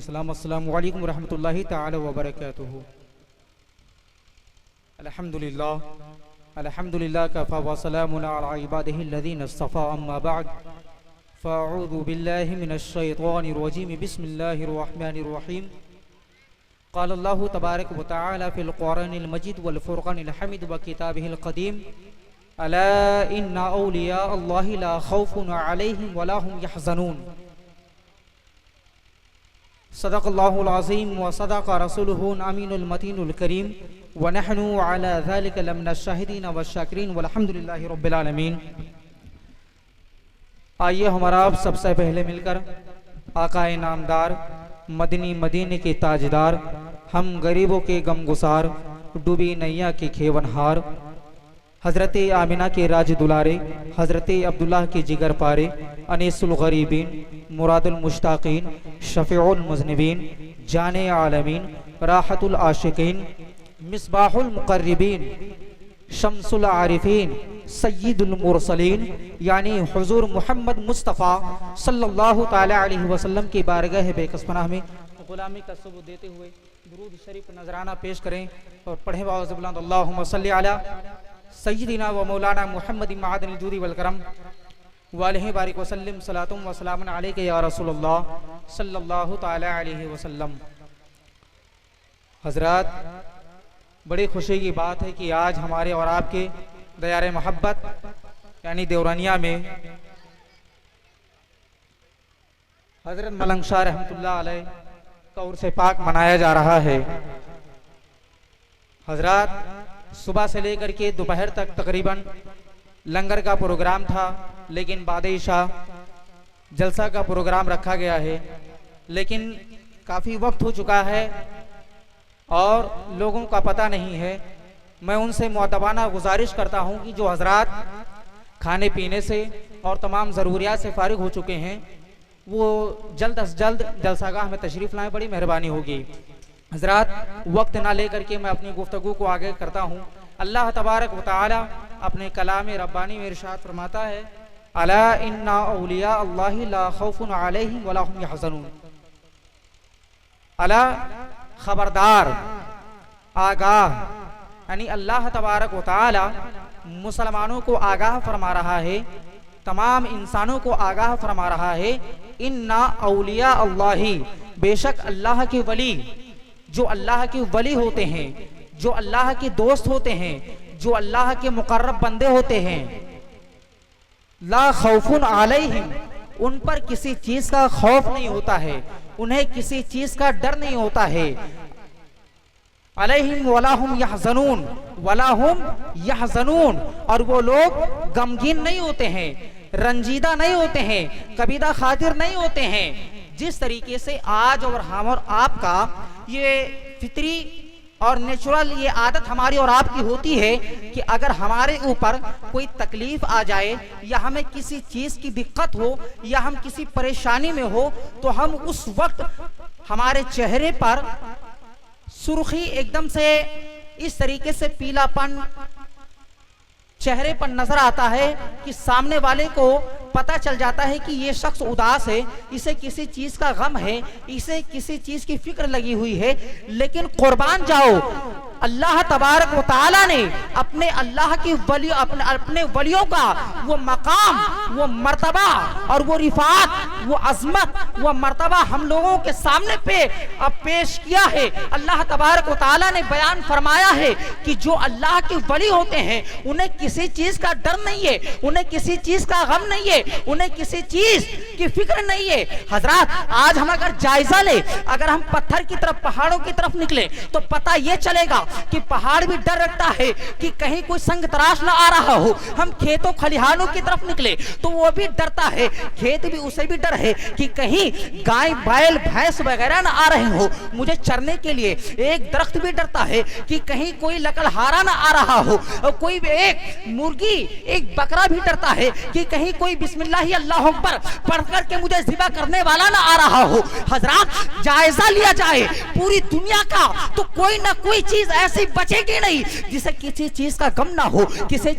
السلام السلام علیکم ورحمۃ اللہ تعالی وبرکاتہ۔ الحمدللہ کفا وسلام علی عبادہ الذین اصطفى، اما بعد فاعوذ باللہ من الشیطان الرجیم، بسم اللہ الرحمن الرحیم۔ قال اللہ تبارک وتعالی فی القرآن المجید والفرقان الحمید وکتابہ القدیم، الا ان اولیاء اللہ لا خوف علیہم ولا هم یحزنون۔ صدق اللہ العظیم و صدق رسولہ امین المتین الکریم، ونحن علی ذلک لمن الشاہدین والشاکرین والحمد للہ رب العالمین۔ آئیے ہمارا آپ سب سے پہلے مل کر آقا نامدار، مدنی مدینے کے تاجدار، ہم غریبوں کے غم گسار، ڈوبی نیا کے کھیونہار، حضرت آمنہ کے راج دلارے، حضرت عبداللہ کے جگر پارے، انیس الغریبین، مراد المشتاقین، شفیع المذنبین، جان عالمین، راحت العاشقین، مصباح المقربین، شمس العارفین، سید المرسلین، یعنی حضور محمد مصطفیٰ صلی اللہ تعالی علیہ وسلم کی بارگاہ بے کس پناہ میں غلامی کا ثبوت دیتے ہوئے درود شریف نذرانہ پیش کریں اور پڑھیں باعوذ بلند اللہم صلی علی سیدنا و مولانا محمد معدن الجود والکرم وآلہ بارک وسلم، صلاۃ و سلام علیک یا رسول اللہ صلی اللہ تعالی علیہ وسلم۔ حضرات، بڑی خوشی کی بات ہے کہ آج ہمارے اور آپ کے دیار محبت یعنی دیورانیہ میں حضرت ملنگ شاہ رحمۃ اللہ علیہ کا عرس پاک منایا جا رہا ہے۔ حضرات، صبح سے لے کر کے دوپہر تک تقریباً لنگر کا پروگرام تھا، لیکن بعد عشاء جلسہ کا پروگرام رکھا گیا ہے، لیکن کافی وقت ہو چکا ہے اور لوگوں کا پتہ نہیں ہے۔ میں ان سے مؤدبانہ گزارش کرتا ہوں کہ جو حضرات کھانے پینے سے اور تمام ضروریات سے فارغ ہو چکے ہیں وہ جلد از جلد جلسہ گاہ میں تشریف لائیں، بڑی مہربانی ہوگی۔ حضرات، وقت نہ لے کر کے میں اپنی گفتگو کو آگے کرتا ہوں۔ اللہ تبارک و تعالی اپنے کلام ربانی میں ارشاد فرماتا ہے، الا ان اولیاء اللہ لا خوف علیہم ولا هم یحزنون۔ الا، خبردار، آگاہ، یعنی اللہ تبارک و تعالی مسلمانوں کو آگاہ فرما رہا ہے، تمام انسانوں کو آگاہ فرما رہا ہے، ان اولیاء اللہ، بے شک اللہ کے ولی، جو اللہ کے ولی ہوتے ہیں، جو اللہ کے دوست ہوتے ہیں، جو اللہ کے مقرب بندے ہوتے ہیں، لا خوف علیہم، ان پر کسی چیز کا خوف نہیں ہوتا ہے، انہیں کسی چیز کا ڈر نہیں ہوتا ہے، علیہم ولا هم یحزنون، ولا هم یحزنون، اور وہ لوگ غمگین نہیں ہوتے ہیں، رنجیدہ نہیں ہوتے ہیں، کبیدہ خاطر نہیں ہوتے ہیں۔ جس طریقے سے آج اور ہم اور آپ کا یہ فطری اور نیچرل یہ عادت ہماری اور آپ کی ہوتی ہے کہ اگر ہمارے اوپر کوئی تکلیف آ جائے یا ہمیں کسی چیز کی دقت ہو یا ہم کسی پریشانی میں ہو تو ہم اس وقت ہمارے چہرے پر سرخی ایک دم سے اس طریقے سے پیلا پن چہرے پر نظر آتا ہے کہ سامنے والے کو پتہ چل جاتا ہے کہ یہ شخص اداس ہے، اسے کسی چیز کا غم ہے، اسے کسی چیز کی فکر لگی ہوئی ہے۔ لیکن قربان جاؤ، اللہ تبارک و تعالی نے اپنے اللہ کی ولی اپنے ولیوں کا وہ مقام، وہ مرتبہ اور وہ رفعت، وہ عظمت، وہ مرتبہ ہم لوگوں کے سامنے پہ اب پیش کیا ہے۔ اللہ تبارک و تعالی نے بیان فرمایا ہے کہ جو اللہ کے ولی ہوتے ہیں انہیں کسی چیز کا ڈر نہیں ہے، انہیں کسی چیز کا غم نہیں ہے، انہیں کسی چیز کی فکر نہیں ہے۔ حضرات، آج ہم اگر جائزہ لیں، اگر ہم پتھر کی طرف، پہاڑوں کی طرف نکلیں تو پتہ یہ چلے گا کہ پہاڑ بھی ڈر رکھتا ہے کہ کہیں کوئی سنگ تراش نہ آ رہا ہو۔ ہم کھیتوں کھلیہانوں کی طرف نکلے تو وہ بھی ڈرتا ہے، کھیت بھی اسے بھی ڈر ہے کہ کہیں گائے بیل بھینس وغیرہ نہ آ رہے ہو مجھے چرنے کے لیے۔ ایک درخت بھی ڈرتا ہے کہ کہیں کوئی لکڑہارا نہ آ رہا ہو، اور کوئی ایک مرغی، ایک بکرا بھی ڈرتا ہے کہ کہیں کوئی بسم اللہ اللہ اکبر پڑھ کر کے مجھے ذبح کرنے والا نہ آ رہا ہو۔ حضرات، جائزہ لیا جائے پوری دنیا کا تو کوئی نہ کوئی چیز ایسی بچے گی نہیں جسے کسی چیز کا غم نہ ہو, کسی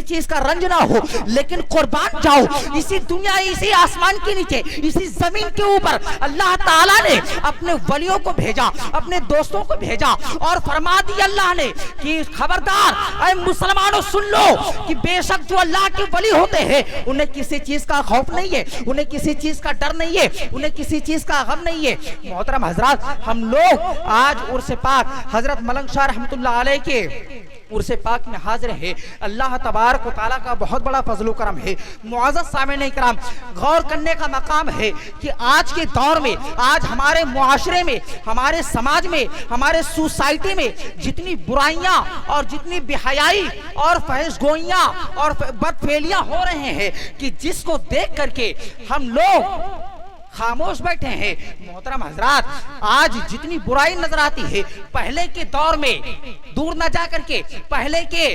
چیز کا رنج نہ ہو. لیکن قربان جاؤ, اسی دنیا, اسی آسمان کے نیچے, اسی زمین کے اوپر اللہ تعالیٰ نے اپنے ولیوں کو بھیجا, اپنے دوستوں کو بھیجا, اور فرما دیا اللہ نے کہ خبردار اے مسلمانوں سن لو کہ بے شک جو اللہ کے ولی ہوتے ہیں انہیں کسی چیز کا خوف نہیں ہے, انہیں کسی چیز کا ڈر نہیں ہے, انہیں کسی چیز کا غم نہیں ہے. محترم حضرات, ہم لوگ آج عرس پاک حضرت ملنگ شاہ رحمت اللہ علیہ کے عرس پاک میں حاضر ہے. اللہ تبارک و تعالیٰ کا بہت بڑا فضل و کرم ہے. معزز سامعین کرام, غور کرنے کا مقام ہے کہ آج کے دور میں, آج ہمارے معاشرے میں, ہمارے سماج میں, ہمارے سوسائٹی میں جتنی برائیاں اور جتنی بے حیائی اور فحش گوئیاں اور بدفعلیاں ہو رہے ہیں کہ جس کو دیکھ کر کے ہم لوگ خاموش بیٹھے ہیں. محترم حضرات, آج جتنی برائی نظر آتی ہے, پہلے کے دور میں دور نہ جا کر کے پہلے کے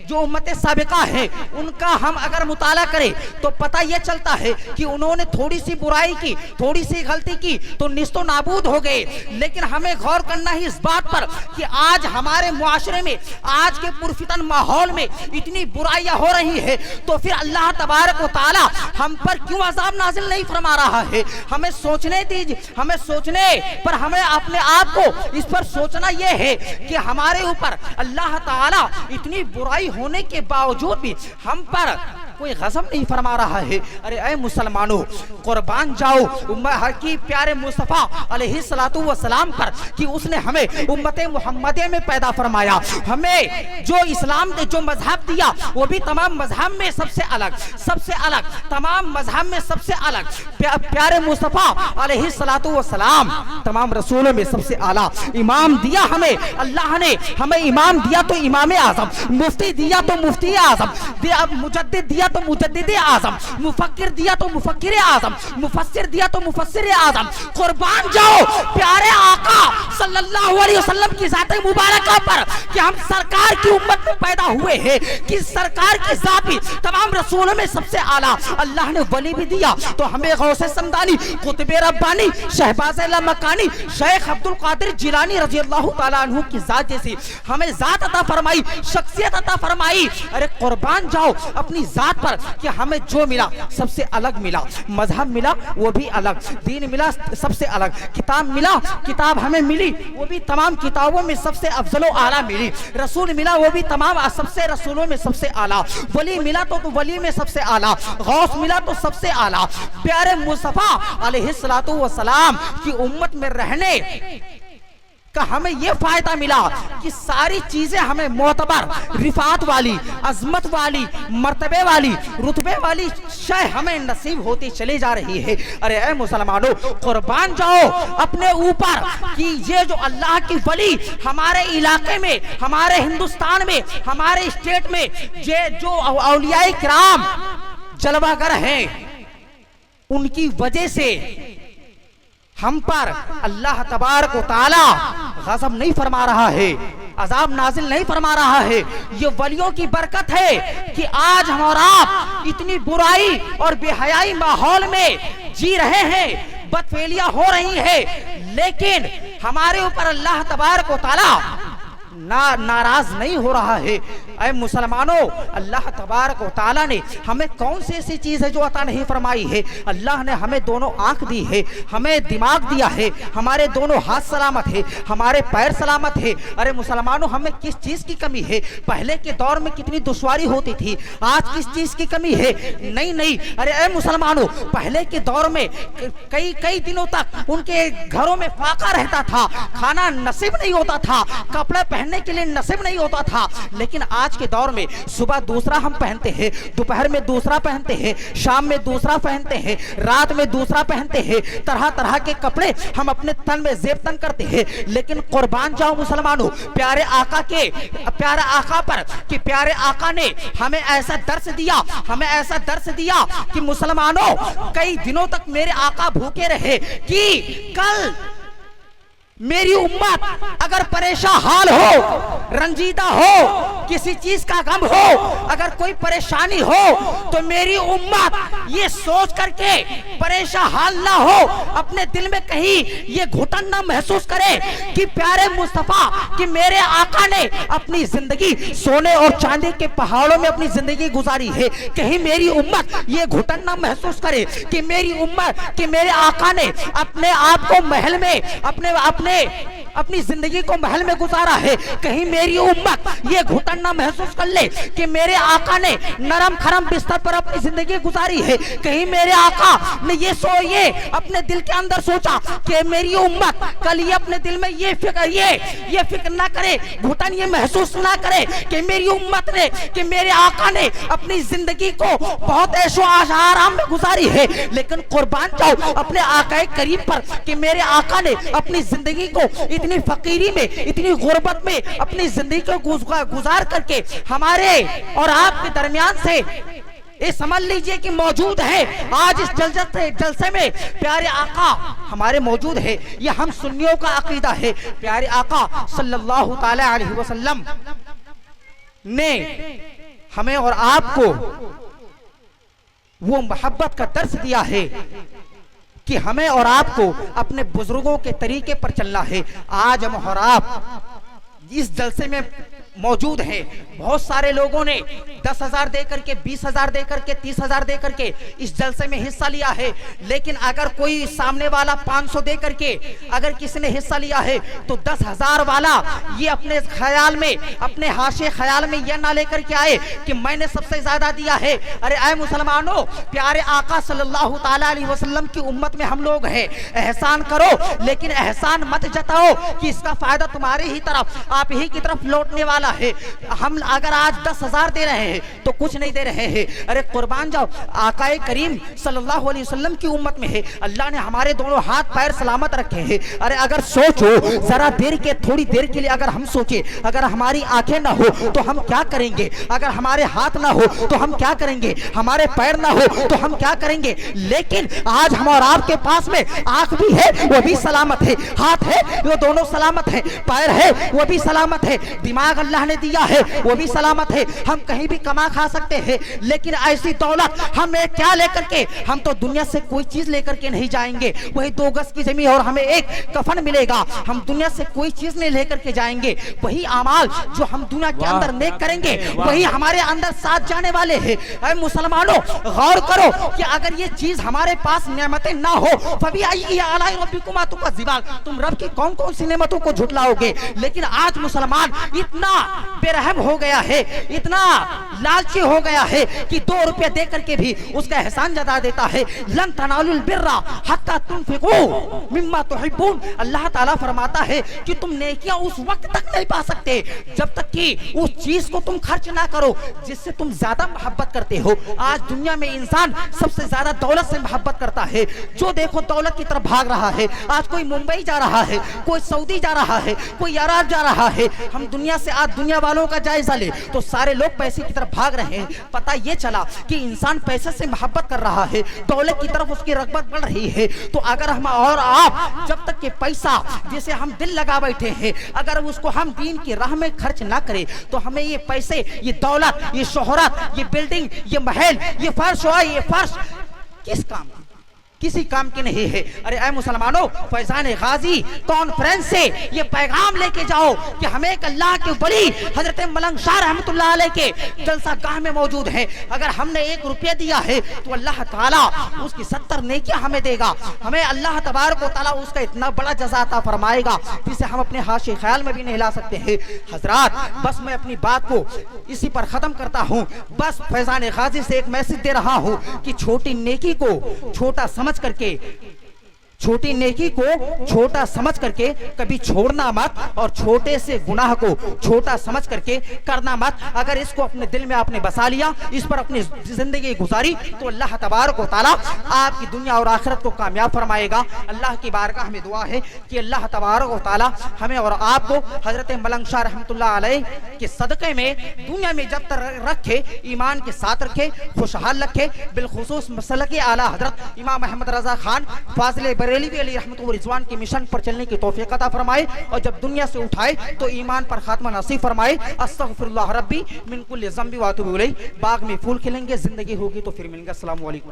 جو امت سابقہ ہے ان کا ہم اگر مطالعہ کریں تو پتہ یہ چلتا ہے کہ انہوں نے تھوڑی سی برائی کی, تھوڑی سی غلطی کی تو نیست و نابود ہو گئے. لیکن ہمیں غور کرنا ہی اس بات پر کہ آج ہمارے معاشرے میں, آج کے پرفتن ماحول میں اتنی برائیاں ہو رہی ہے, تو پھر اللہ تبارک و تعالی ہم پر کیوں عذاب نازل نہیں فرما رہا ہے؟ ہمیں سوچنے دیجیے, ہمیں سوچنے پر, ہمیں اپنے آپ کو اس پر سوچنا یہ ہے کہ ہمارے اوپر اللہ تعالیٰ اتنی برائی ہونے کے باوجود بھی ہم پر کوئی غضب نہیں فرما رہا ہے. ارے اے مسلمانوں, قربان جاؤ کی پیارے مصطفیٰ علیہ السلام پر کہ اس نے ہمیں امت محمدیہ میں پیدا فرمایا. ہمیں جو اسلام نے جو مذہب دیا وہ بھی تمام مذہب میں سب سے الگ, سب سے الگ, تمام مذہب میں سب سے الگ. پیارے مصطفیٰ علیہ السلام تمام رسولوں میں سب سے اعلیٰ. امام دیا ہمیں اللہ نے, ہمیں امام دیا تو امام اعظم, مفتی دیا تو مفتی اعظم, مجدد دیا تو مجدد اعظم, مفکر دیا تو مفکر اعظم, مفسر دیا تو مفسر اعظم. قربان جاؤ پیارے آقا صلی اللہ علیہ وسلم کی ذات مبارکہ پر کہ ہم سرکار کی امت میں پیدا ہوئے ہیں, کہ سرکار کی ذات بھی تمام رسولوں میں سب سے اعلیٰ. اللہ نے ولی بھی دیا تو ہمیں غوث سمدانی, قطب ربانی, شہباز لامکانی, شیخ عبد القادر جیلانی رضی اللہ تعالیٰ عنہ کی ذات جیسی ہمیں ذات عطا فرمائی, شخصیت عطا فرمائی. ارے قربان جاؤ اپنی ذات پر کہ ہمیں جو ملا سب سے الگ ملا, مذہب ملا وہ بھی الگ, دین ملا سب سے الگ, کتاب ملا, کتاب ہمیں ملی وہ بھی تمام کتابوں میں سب سے افضل و اعلیٰ ملی, رسول ملا وہ بھی تمام سب سے رسولوں میں سب سے اعلیٰ, ولی ملا تو ولی میں سب سے اعلیٰ, غوث ملا تو سب سے اعلیٰ. پیارے مصطفیٰ علیہ السلام کی امت میں رہنے کا ہمیں یہ فائدہ ملا کہ ساری چیزیں ہمیں معتبر, رفعت والی, عظمت والی, مرتبے والی, رتبے والی شے ہمیں نصیب ہوتی چلی جا رہی ہے. ارے اے مسلمانوں, قربان جاؤ اپنے اوپر کہ یہ جو اللہ کی ولی ہمارے علاقے میں, ہمارے ہندوستان میں, ہمارے اسٹیٹ میں یہ جو اولیاء کرام جلوہ گر ہیں, ان کی وجہ سے ہم پر اللہ تبارک و تعالی غضب نہیں فرما رہا ہے, عذاب نازل نہیں فرما رہا ہے. یہ ولیوں کی برکت ہے کہ آج ہم اور آپ اتنی برائی اور بے حیائی ماحول میں جی رہے ہیں, بدفعلیاں ہو رہی ہیں, لیکن ہمارے اوپر اللہ تبارک و تعالی ناراض نہیں ہو رہا ہے. اے مسلمانوں, اللہ تبارک و تعالیٰ نے ہمیں کون سی ایسی چیز ہے جو عطا نہیں فرمائی ہے؟ اللہ نے ہمیں دونوں آنکھ دی ہے, ہمیں دماغ دیا ہے, ہمارے دونوں ہاتھ سلامت ہے, ہمارے پیر سلامت ہے. ارے مسلمانوں, ہمیں کس چیز کی کمی ہے؟ پہلے کے دور میں کتنی دشواری ہوتی تھی, آج کس چیز کی کمی ہے؟ نہیں. ارے اے مسلمانوں, پہلے کے دور میں کئی دنوں تک ان کے گھروں میں فاقہ رہتا تھا, کھانا نصیب نہیں ہوتا تھا, کپڑے پہننے کے لیے نصیب نہیں ہوتا تھا. لیکن آج کے دور میں صبح دوسرا ہم پہنتے ہیں, دوپہر میں دوسرا پہنتے ہیں, شام میں دوسرا پہنتے ہیں, رات میں دوسرا پہنتے ہیں, طرح طرح کے کپڑے ہم اپنے تن میں زیب تن کرتے ہیں. لیکن قربان جاؤ مسلمانوں پیارے آقا پر کہ پیارے آقا نے ہمیں ایسا درس دیا کہ مسلمانوں کئی دنوں تک میرے آقا بھوکے رہے کہ کل میری امت اگر پریشان حال ہو, رنجیدہ ہو, کسی چیز کا غم ہو, اگر کوئی پریشانی ہو تو میری امت یہ سوچ کر کے پریشان حال نہ ہو, اپنے دل میں کہیں یہ گھٹن نہ محسوس کرے کہ پیارے مصطفیٰ کہ میرے آقا نے اپنی زندگی سونے اور چاندی کے پہاڑوں میں اپنی زندگی گزاری ہے. کہیں میری امت یہ گھٹن نہ محسوس کرے کہ میری امت کہ میرے آقا نے اپنے آپ کو محل میں اپنی زندگی کو محل میں گزارا ہے. کہیں میری امت یہ گھٹن نہ محسوس کر لے کہ میرے آقا نے نرم کھرم بستر پر اپنی زندگی گزاری ہے. کہیں میرے آقا نے یہ اپنے دل کے اندر سوچا کہ میری امت کل یہ اپنے دل میں یہ فکر نہ کرے, گھٹن یہ محسوس نہ کرے کہ میری امت نے کہ میرے آقا نے اپنی زندگی کو بہت عیش و آرام میں گزاری ہے. لیکن قربان جاؤ اپنے آقا کریم پر کہ میرے آقا نے اپنی زندگی کو اتنی فقیری میں, اتنی غربت میں اپنی زندگی کو گزار کر کے ہمارے اور آپ کے درمیان سے یہ سمجھ لیجئے کہ موجود ہے. آج اس جلسے میں پیارے آقا ہمارے موجود ہے. یہ ہم سنیوں کا عقیدہ ہے. پیارے آقا صلی اللہ تعالی علیہ وسلم نے ہمیں اور آپ کو وہ محبت کا درس دیا ہے کہ ہمیں اور آپ کو اپنے بزرگوں کے طریقے پر چلنا ہے. آج ہم اور آپ اس جلسے میں موجود ہیں. بہت سارے لوگوں نے 10,000 دے کر کے, 20,000 دے کر کے, 30,000 دے کر کے اس جلسے میں حصہ لیا ہے. لیکن اگر کوئی سامنے والا 500 دے کر کے اگر کسی نے حصہ لیا ہے تو 10,000 والا یہ اپنے خیال میں, اپنے حاشے خیال میں یہ نہ لے کر کے آئے کہ میں نے سب سے زیادہ دیا ہے. ارے اے مسلمانوں, پیارے آقا صلی اللہ تعالی علیہ وسلم کی امت میں ہم لوگ ہیں. احسان کرو لیکن احسان مت جتاؤ کہ اس کا فائدہ تمہارے ہی طرف, آپ ہی کی طرف لوٹنے والا ہے. ہم اگر آج 10,000 دے رہے ہیں تو کچھ نہیں دے رہے ہیں. ارے قربان جاؤ, آقا کریم صلی اللہ علیہ وسلم کی امت میں ہے. اللہ نے ہمارے دونوں ہاتھ پیر سلامت رکھے ہیں. ارے اگر سوچو ذرا دیر کے, تھوڑی دیر کے لیے اگر ہم سوچیں, اگر ہماری آنکھیں نہ ہو تو ہم کیا کریں گے, اگر ہمارے ہاتھ نہ ہو تو ہم کیا کریں گے, ہمارے پیر نہ ہو تو ہم کیا کریں گے. لیکن آج ہم اور آپ کے پاس میں آنکھ بھی ہے وہ بھی سلامت ہے, ہاتھ ہے وہ دونوں سلامت ہے, پیر ہے وہ بھی سلامت ہے, دماغ اللہ نے دیا ہے وہ بھی سلامت ہے. ہم کہیں بھی کما کھا سکتے ہیں. لیکن ایسی دولت ہم کیا لے کر کے, ہم تو دنیا سے کوئی چیز لے کر کے نہیں جائیں گے. وہی 2 گز کی زمین اور ہمیں ایک کفن ملے گا. ہم دنیا سے کوئی چیز نہیں لے کر کے جائیں گے. وہی اعمال جو ہم دنیا کے اندر نیک کریں گے وہی ہمارے اندر ساتھ جانے والے ہیں. اے مسلمانوں غور کرو کہ اگر یہ چیز ہمارے پاس نعمتیں نہ ہو فَبِأَيِّ آلَاءِ رَبِّكُمَا تُكَذِّبَانِ, تم رب کی کون کون سی نعمتوں کو جھٹلاؤ گے. لیکن آج مسلمان اتنا بے رحم ہو گیا ہے, اتنا لالچی ہو گیا ہے کہ 2 روپے دے کر کے بھی اس کا احسان جتا دیتا ہے. لن تنالوا البر حتى تنفقوا مما تحبون. اللہ تعالیٰ فرماتا ہے کہ تم نیکیاں اس وقت تک نہیں پا سکتے جب تک کہ اس چیز کو تم خرچ نہ کرو جس سے تم زیادہ محبت کرتے ہو. آج دنیا میں انسان سب سے زیادہ دولت سے محبت کرتا ہے. جو دیکھو دولت کی طرف بھاگ رہا ہے. آج کوئی ممبئی جا رہا ہے, کوئی سعودی جا رہا ہے, کوئی عرب جا رہا ہے. ہم دنیا سے آج دنیا والوں کا جائزہ لے تو سارے لوگ پیسے کی طرف بھاگ رہے ہیں. پتہ یہ چلا کہ انسان پیسے سے محبت کر رہا ہے, دولت کی طرف اس کی رغبت بڑھ رہی ہے. تو اگر ہم اور آپ جب تک کہ پیسہ جسے ہم دل لگا بیٹھے ہیں اگر اس کو ہم دین کی راہ میں خرچ نہ کریں تو ہمیں یہ پیسے, یہ دولت, یہ شہرت, یہ بلڈنگ, یہ محل, یہ فرش ہوا, یہ فرش کس کام کی, کسی کام کی نہیں ہے. ارے اے مسلمانوں, فیضان غازی کانفرنس سے یہ پیغام لے کے جاؤ کہ ہمیں ایک اللہ کے ولی حضرت ملنگ شاہ رحمت اللہ علیہ کے جلسہ گاہ میں موجود ہیں. اگر ہم نے 1 روپیہ دیا ہے تو اللہ تعالیٰ اس کی 70 نیکیاں ہمیں دے گا. ہمیں اللہ تبارک و تعالیٰ اس کا اتنا بڑا جزا عطا فرمائے گا جسے ہم اپنے حاشے خیال میں بھی نہیں لا سکتے ہیں. حضرات, بس میں اپنی بات کو اسی پر ختم کرتا ہوں. بس فیضان غازی سے ایک میسج دے رہا ہوں کہ چھوٹی نیکی کو چھوٹا سمجھ کر کے, چھوٹی نیکی کو چھوٹا سمجھ کر کے کبھی چھوڑنا مت, اور چھوٹے سے گناہ کو چھوٹا سمجھ کر کے کرنا مت. اگر اس کو اپنے دل میں آپ نے بسا لیا, اس پر اپنی زندگی گزاری تو اللہ تبارک و تعالیٰ آپ کی دنیا اور آخرت کو کامیاب فرمائے گا. اللہ کی بارگاہ میں دعا ہے کہ اللہ تبارک و تعالیٰ ہمیں اور آپ کو حضرت ملنگ شاہ رحمت اللہ علیہ کے صدقے میں دنیا میں جب تک رکھے, ایمان کے ساتھ رکھے, خوشحال رکھے. بالخصوص مسلک اعلیٰ حضرت امام محمد رضا خان فاضل بریلوی علیہ رحمۃ و رضوان کے مشن پر چلنے کی توفیق عطا فرمائے، اور جب دنیا سے اٹھائے تو ایمان پر خاتمہ نصیب فرمائے۔ استغفر اللہ ربی من کل ذنب واتوب الیہ۔ باغ میں پھول کھلیں گے، زندگی ہوگی تو پھر ملیں گے۔ السلام علیکم۔